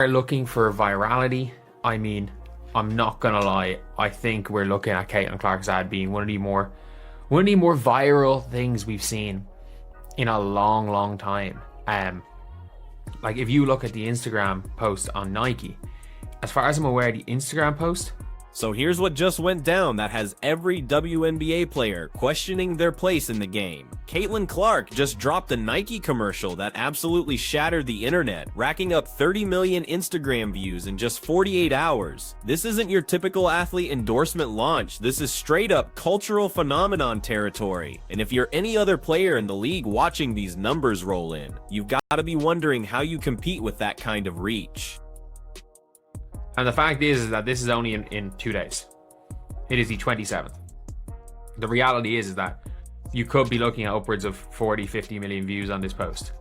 looking for virality, I mean, I'm not gonna lie, I think we're looking at Caitlin Clark's ad being one of the more viral things we've seen in a long time. Like if you look at the Instagram post on Nike, as far as I'm aware, the Instagram post. So here's what just went down that has every WNBA player questioning their place in the game. Caitlin Clark just dropped a Nike commercial that absolutely shattered the internet, racking up 30 million Instagram views in just 48 hours. This isn't your typical athlete endorsement launch, this is straight up cultural phenomenon territory. And if you're any other player in the league watching these numbers roll in, you've got to be wondering how you compete with that kind of reach. And the fact is that this is only in 2 days. It is the 27th. The reality is that you could be looking at upwards of 40-50 million views on this post.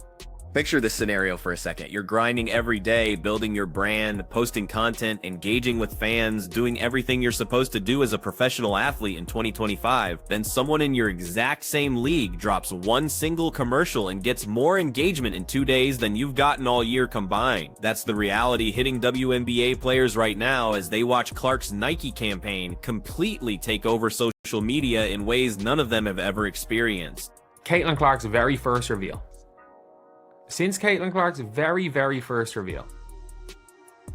Picture this scenario for a second. You're grinding every day, building your brand, posting content, engaging with fans, doing everything you're supposed to do as a professional athlete in 2025. Then someone in your exact same league drops one single commercial and gets more engagement in 2 days than you've gotten all year combined. That's the reality hitting WNBA players right now as they watch Clark's Nike campaign completely take over social media in ways none of them have ever experienced. Caitlin Clark's very first reveal. Since Caitlin Clark's very first reveal,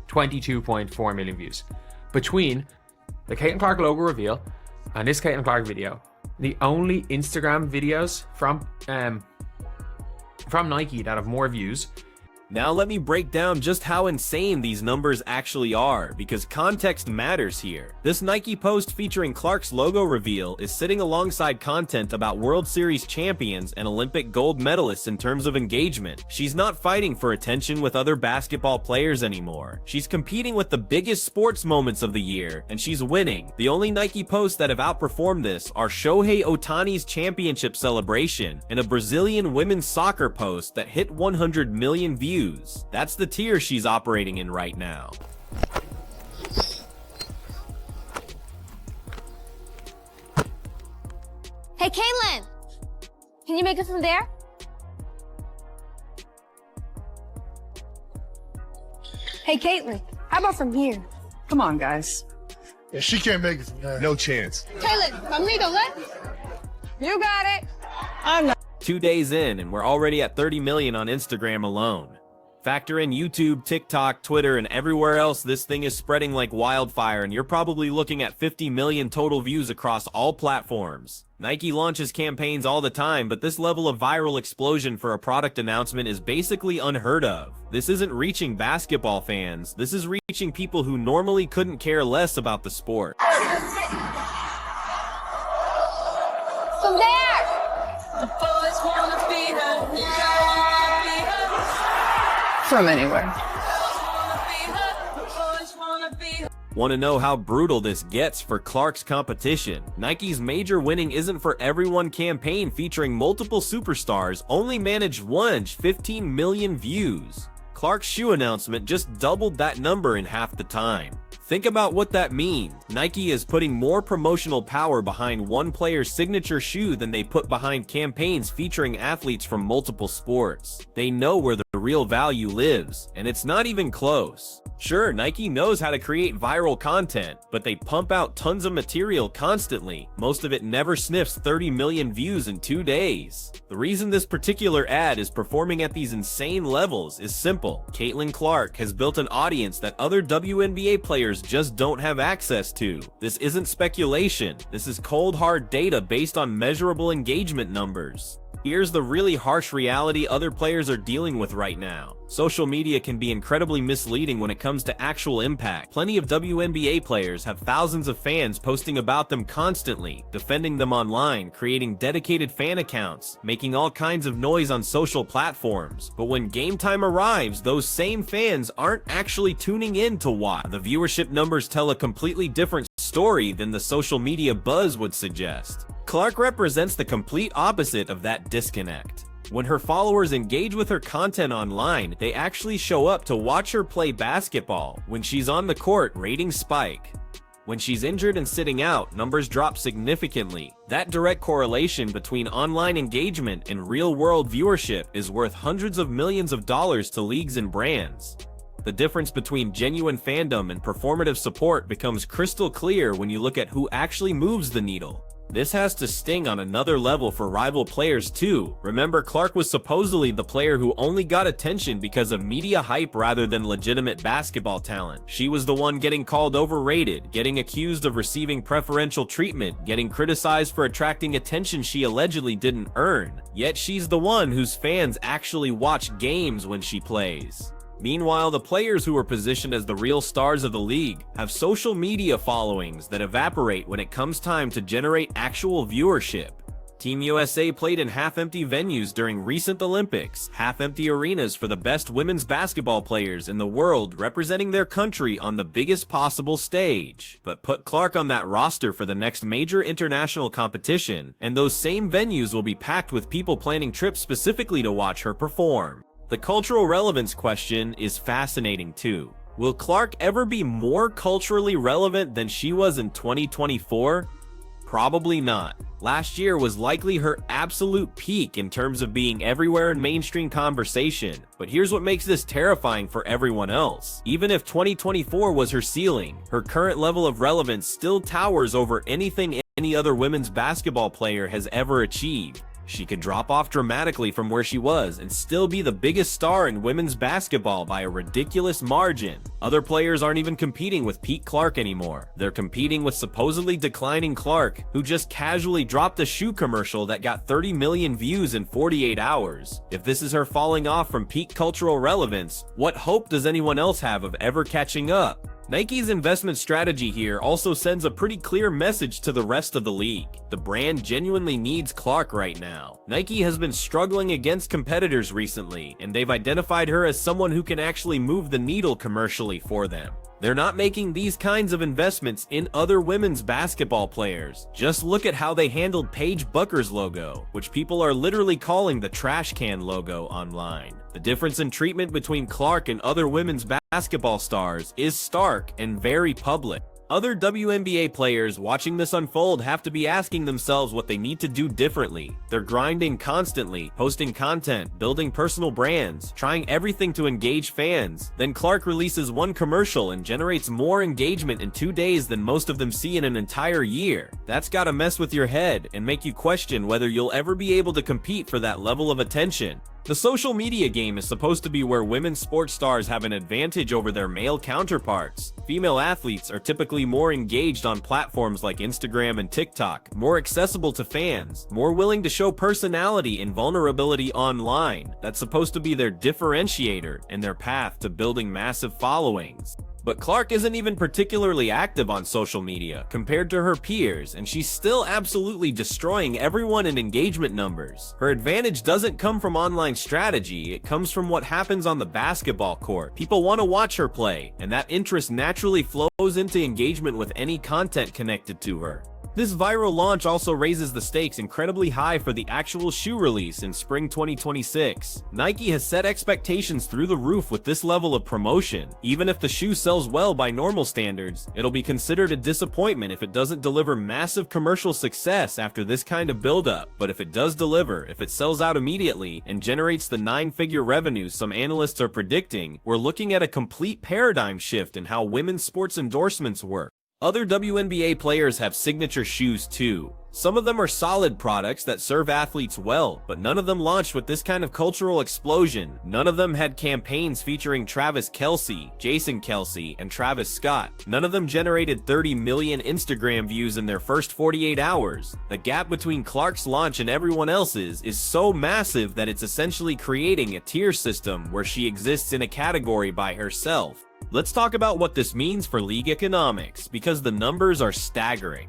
22.4 million views. Between the Caitlin Clark logo reveal and this Caitlin Clark video, the only Instagram videos from Nike that have more views. Now let me break down just how insane these numbers actually are, because context matters here. This Nike post featuring Clark's logo reveal is sitting alongside content about World Series champions and Olympic gold medalists in terms of engagement. She's not fighting for attention with other basketball players anymore. She's competing with the biggest sports moments of the year, and she's winning. The only Nike posts that have outperformed this are Shohei Ohtani's championship celebration and a Brazilian women's soccer post that hit 100 million views. That's the tier she's operating in right now. Hey, Caitlin! Can you make it from there? Hey, Caitlin, how about from here? Come on, guys. Yeah, she can't make it from there. No chance. Caitlin, conmigo, what? You got it. I'm not. 2 days in, and we're already at 30 million on Instagram alone. Factor in YouTube, TikTok, Twitter, and everywhere else this thing is spreading like wildfire, and you're probably looking at 50 million total views across all platforms. Nike launches campaigns all the time, but this level of viral explosion for a product announcement is basically unheard of. This isn't reaching basketball fans, this is reaching people who normally couldn't care less about the sport. From there! From anywhere. Want to know how brutal this gets for Clark's competition? Nike's Major Winning Isn't For Everyone campaign featuring multiple superstars only managed 15 million views. Clark's shoe announcement just doubled that number in half the time. Think about what that means. Nike is putting more promotional power behind one player's signature shoe than they put behind campaigns featuring athletes from multiple sports. They know where the real value lives, and it's not even close. Sure, Nike knows how to create viral content, but they pump out tons of material constantly. Most of it never sniffs 30 million views in 2 days. The reason this particular ad is performing at these insane levels is simple. Caitlin Clark has built an audience that other WNBA players just don't have access to. This isn't speculation. This is cold hard data based on measurable engagement numbers. Here's the really harsh reality other players are dealing with right now. Social media can be incredibly misleading when it comes to actual impact. Plenty of WNBA players have thousands of fans posting about them constantly, defending them online, creating dedicated fan accounts, making all kinds of noise on social platforms. But when game time arrives, those same fans aren't actually tuning in to watch. The viewership numbers tell a completely different story than the social media buzz would suggest. Clark represents the complete opposite of that disconnect. When her followers engage with her content online, they actually show up to watch her play basketball. When she's on the court, ratings spike. When she's injured and sitting out, numbers drop significantly. That direct correlation between online engagement and real-world viewership is worth hundreds of millions of dollars to leagues and brands. The difference between genuine fandom and performative support becomes crystal clear when you look at who actually moves the needle. This has to sting on another level for rival players too. Remember, Clark was supposedly the player who only got attention because of media hype rather than legitimate basketball talent. She was the one getting called overrated, getting accused of receiving preferential treatment, getting criticized for attracting attention she allegedly didn't earn. Yet she's the one whose fans actually watch games when she plays. Meanwhile, the players who are positioned as the real stars of the league have social media followings that evaporate when it comes time to generate actual viewership. Team USA played in half-empty venues during recent Olympics, half-empty arenas for the best women's basketball players in the world representing their country on the biggest possible stage. But put Clark on that roster for the next major international competition, and those same venues will be packed with people planning trips specifically to watch her perform. The cultural relevance question is fascinating too. Will Clark ever be more culturally relevant than she was in 2024? Probably not. Last year was likely her absolute peak in terms of being everywhere in mainstream conversation, but here's what makes this terrifying for everyone else. Even if 2024 was her ceiling, her current level of relevance still towers over anything any other women's basketball player has ever achieved. She could drop off dramatically from where she was and still be the biggest star in women's basketball by a ridiculous margin. Other players aren't even competing with Pete Clark anymore. They're competing with supposedly declining Clark, who just casually dropped a shoe commercial that got 30 million views in 48 hours. If this is her falling off from peak cultural relevance, what hope does anyone else have of ever catching up? Nike's investment strategy here also sends a pretty clear message to the rest of the league. The brand genuinely needs Clark right now. Nike has been struggling against competitors recently, and they've identified her as someone who can actually move the needle commercially for them. They're not making these kinds of investments in other women's basketball players. Just look at how they handled Paige Bucker's logo, which people are literally calling the trash can logo online. The difference in treatment between Clark and other women's basketball stars is stark and very public. Other WNBA players watching this unfold have to be asking themselves what they need to do differently. They're grinding constantly, posting content, building personal brands, trying everything to engage fans. Then Clark releases one commercial and generates more engagement in 2 days than most of them see in an entire year. That's gotta mess with your head and make you question whether you'll ever be able to compete for that level of attention. The social media game is supposed to be where women's sports stars have an advantage over their male counterparts. Female athletes are typically more engaged on platforms like Instagram and TikTok, more accessible to fans, more willing to show personality and vulnerability online. That's supposed to be their differentiator and their path to building massive followings. But Clark isn't even particularly active on social media compared to her peers, and she's still absolutely destroying everyone in engagement numbers. Her advantage doesn't come from online strategy, it comes from what happens on the basketball court. People want to watch her play, and that interest naturally flows into engagement with any content connected to her. This viral launch also raises the stakes incredibly high for the actual shoe release in spring 2026. Nike has set expectations through the roof with this level of promotion. Even if the shoe sells well by normal standards, it'll be considered a disappointment if it doesn't deliver massive commercial success after this kind of buildup. But if it does deliver, if it sells out immediately and generates the 9-figure revenues some analysts are predicting, we're looking at a complete paradigm shift in how women's sports endorsements work. Other WNBA players have signature shoes too. Some of them are solid products that serve athletes well, but none of them launched with this kind of cultural explosion. None of them had campaigns featuring Travis Kelce, Jason Kelce, and Travis Scott. None of them generated 30 million Instagram views in their first 48 hours. The gap between Clark's launch and everyone else's is so massive that it's essentially creating a tier system where she exists in a category by herself. Let's talk about what this means for league economics, because the numbers are staggering.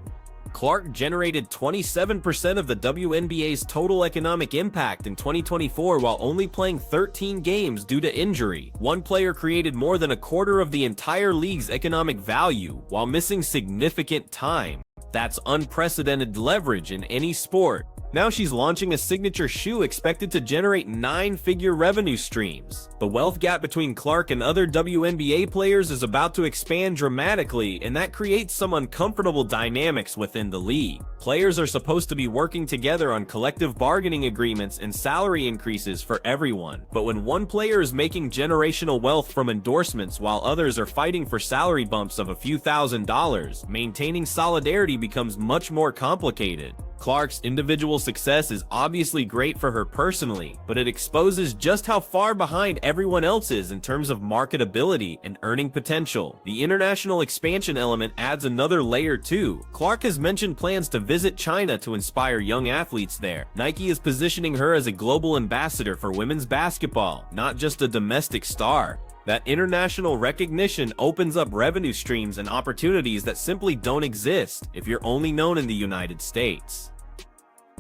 Clark generated 27% of the WNBA's total economic impact in 2024 while only playing 13 games due to injury. One player created more than a quarter of the entire league's economic value while missing significant time. That's unprecedented leverage in any sport. Now she's launching a signature shoe expected to generate 9-figure revenue streams. The wealth gap between Clark and other WNBA players is about to expand dramatically, and that creates some uncomfortable dynamics within the league. Players are supposed to be working together on collective bargaining agreements and salary increases for everyone, but when one player is making generational wealth from endorsements while others are fighting for salary bumps of a few $1,000s, maintaining solidarity becomes much more complicated. Clark's individual success is obviously great for her personally, but it exposes just how far behind everyone else is in terms of marketability and earning potential. The international expansion element adds another layer too. Clark has mentioned plans to visit China to inspire young athletes there. Nike is positioning her as a global ambassador for women's basketball, not just a domestic star. That international recognition opens up revenue streams and opportunities that simply don't exist if you're only known in the United States.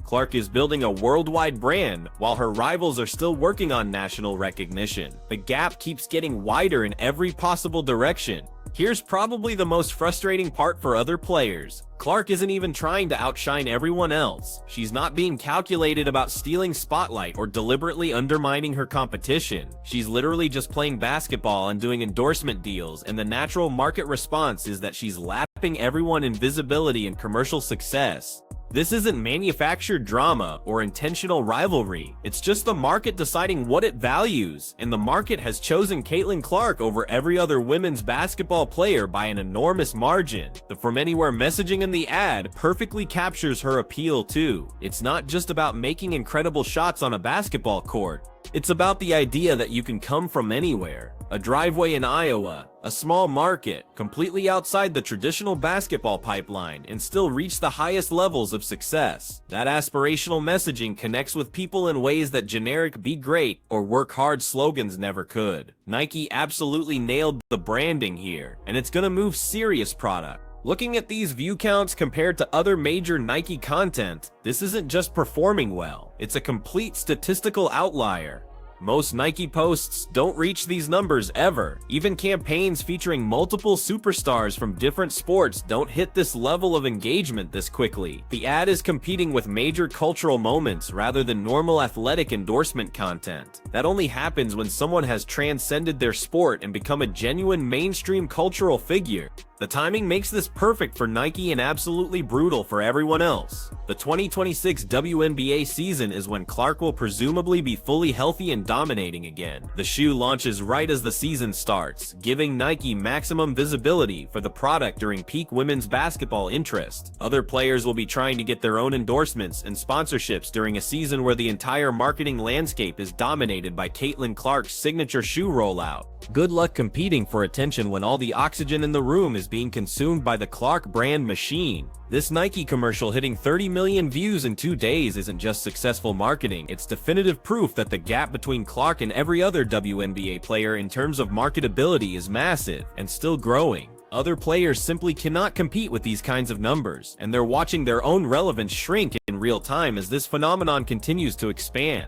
Clark is building a worldwide brand while her rivals are still working on national recognition. The gap keeps getting wider in every possible direction. Here's probably the most frustrating part for other players. Clark isn't even trying to outshine everyone else. She's not being calculated about stealing spotlight or deliberately undermining her competition. She's literally just playing basketball and doing endorsement deals, and the natural market response is that she's lapping everyone in visibility and commercial success. This isn't manufactured drama or intentional rivalry. It's just the market deciding what it values, and the market has chosen Caitlin Clark over every other women's basketball player by an enormous margin. The From Anywhere messaging in the ad perfectly captures her appeal too. It's not just about making incredible shots on a basketball court. It's about the idea that you can come from anywhere. A driveway in Iowa, a small market, completely outside the traditional basketball pipeline, and still reach the highest levels of success. That aspirational messaging connects with people in ways that generic "be great" or "work hard" slogans never could. Nike absolutely nailed the branding here, and it's gonna move serious product. Looking at these view counts compared to other major Nike content, this isn't just performing well, it's a complete statistical outlier. Most Nike posts don't reach these numbers ever. Even campaigns featuring multiple superstars from different sports don't hit this level of engagement this quickly. The ad is competing with major cultural moments rather than normal athletic endorsement content. That only happens when someone has transcended their sport and become a genuine mainstream cultural figure. The timing makes this perfect for Nike and absolutely brutal for everyone else. The 2026 WNBA season is when Clark will presumably be fully healthy and dominating again. The shoe launches right as the season starts, giving Nike maximum visibility for the product during peak women's basketball interest. Other players will be trying to get their own endorsements and sponsorships during a season where the entire marketing landscape is dominated by Caitlin Clark's signature shoe rollout. Good luck competing for attention when all the oxygen in the room is being consumed by the Clark brand machine. This Nike commercial hitting 30 million views in 2 days isn't just successful marketing, it's definitive proof that the gap between Clark and every other WNBA player in terms of marketability is massive and still growing. Other players simply cannot compete with these kinds of numbers, and they're watching their own relevance shrink in real time as this phenomenon continues to expand.